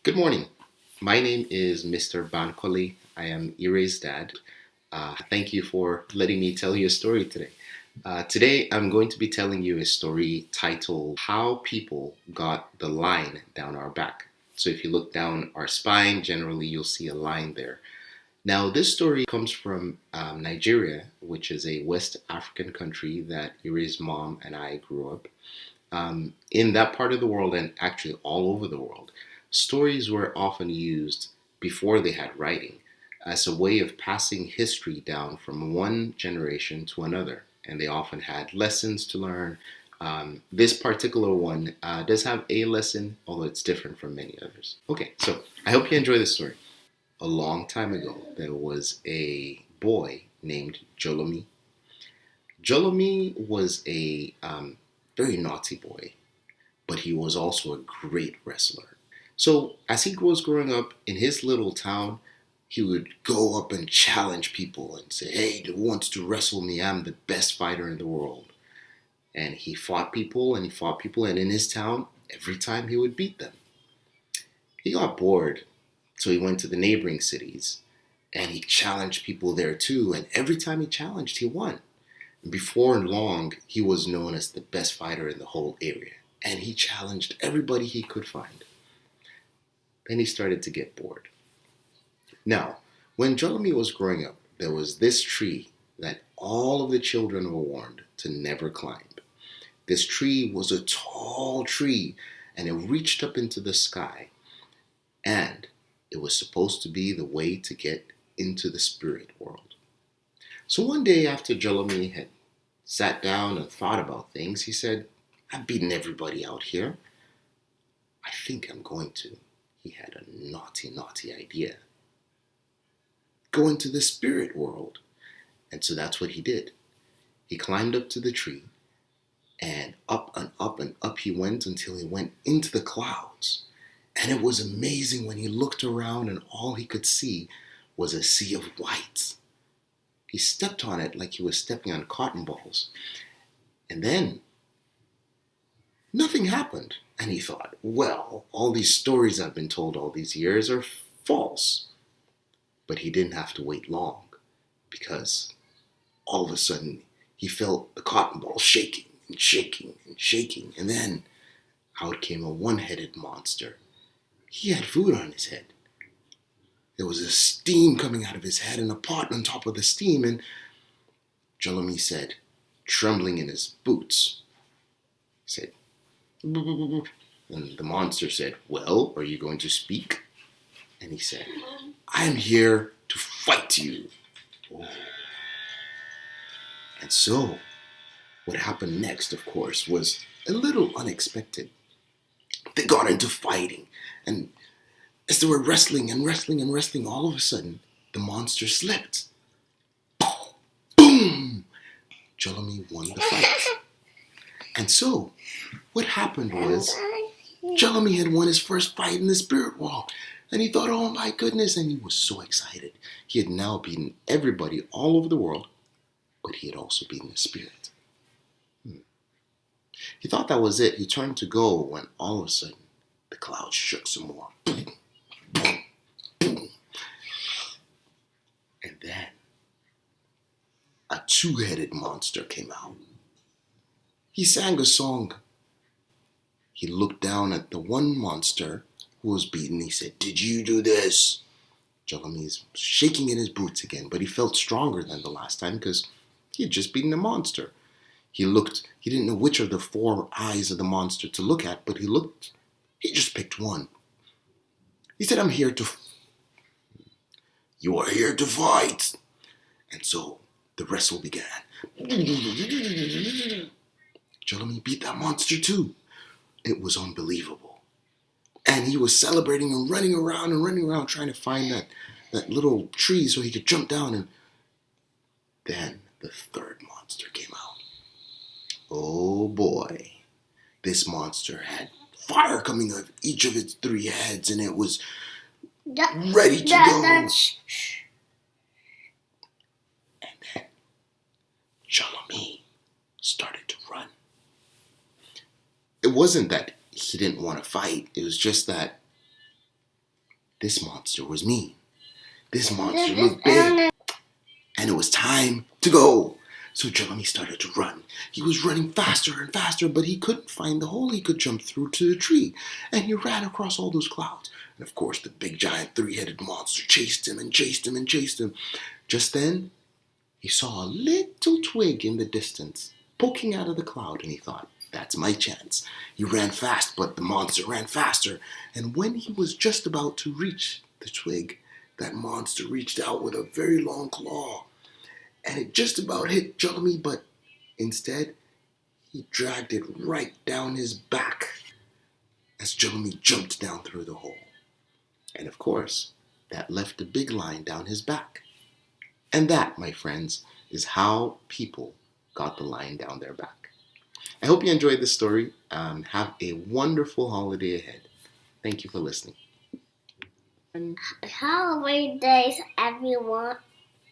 Good morning. My name is Mr. Bankole. I am Ire's dad. Thank you for letting me tell you a story today. Today, I'm going to be telling you a story titled How People Got the Line Down Our Back. So, if you look down our spine, generally you'll see a line there. Now, this story comes from Nigeria, which is a West African country that Ire's mom and I grew up. In that part of the world, and actually all over the world, stories were often used before they had writing as a way of passing history down from one generation to another. And they often had lessons to learn. This particular one does have a lesson, although it's different from many others. Okay, so I hope you enjoy this story. A long time ago, there was a boy named Jolomi. Jolomi was a very naughty boy, but he was also a great wrestler. So, as he was growing up in his little town, he would go up and challenge people and say, "Hey, who wants to wrestle me? I'm the best fighter in the world." And he fought people and he fought people, and in his town, every time he would beat them. He got bored, so he went to the neighboring cities and he challenged people there too. And every time he challenged, he won. Before long, he was known as the best fighter in the whole area, and he challenged everybody he could find. Then he started to get bored. Now, when Jolomi was growing up, there was this tree that all of the children were warned to never climb. This tree was a tall tree, and it reached up into the sky, and it was supposed to be the way to get into the spirit world. So one day after Jolomi had sat down and thought about things, he said, "I've beaten everybody out here. I think I'm going to." He had a naughty, naughty idea. Go into the spirit world. And so that's what he did. He climbed up to the tree, and up he went until he went into the clouds. And it was amazing when he looked around and all he could see was a sea of white. He stepped on it like he was stepping on cotton balls. And then nothing happened. And he thought, well, all these stories I've been told all these years are false. But he didn't have to wait long, because all of a sudden he felt the cotton ball shaking and shaking and shaking. And then out came a one-headed monster. He had food on his head. There was a steam coming out of his head and a pot on top of the steam. And Jolomi said, trembling in his boots, he said, "And the monster said, 'Well, are you going to speak?' And he said, 'I am here to fight you.'" Oh. And so, what happened next, of course, was a little unexpected. They got into fighting, and as they were wrestling and wrestling and wrestling, all of a sudden, the monster slipped. Boom! Jolomi won the fight. And so, what happened was, Jolomi had won his first fight in the spirit world. And he thought, oh my goodness, and he was so excited. He had now beaten everybody all over the world, but he had also beaten the spirit. He thought that was it. He turned to go when all of a sudden, the clouds shook some more. Boom, boom, boom. And then, a two-headed monster came out. He sang a song. He looked down at the one monster who was beaten. He said, "Did you do this?" Jolomi is shaking in his boots again, but he felt stronger than the last time because he had just beaten a monster. He didn't know which of the four eyes of the monster to look at, but he just picked one. He said, "You are here to fight." And so the wrestle began. Jolomi beat that monster too. It was unbelievable. And he was celebrating and running around trying to find that little tree so he could jump down. And then the third monster came out. Oh boy. This monster had fire coming out of each of its three heads, and it was ready to go. And then Jolomi started to run. It wasn't that he didn't want to fight. It was just that This monster was mean. This monster looked big. And it was time to go. So Jolomi started to run. He was running faster and faster, but he couldn't find the hole he could jump through to the tree. And he ran across all those clouds. And of course, the big giant three-headed monster chased him and chased him and chased him. Just then, he saw a little twig in the distance poking out of the cloud, and he thought, that's my chance. He ran fast, but the monster ran faster. And when he was just about to reach the twig, that monster reached out with a very long claw. And it just about hit Jolomi, but instead, he dragged it right down his back as Jolomi jumped down through the hole. And of course, that left a big line down his back. And that, my friends, is how people got the line down their back. I hope you enjoyed this story. Have a wonderful holiday ahead. Thank you for listening. Happy holidays, everyone.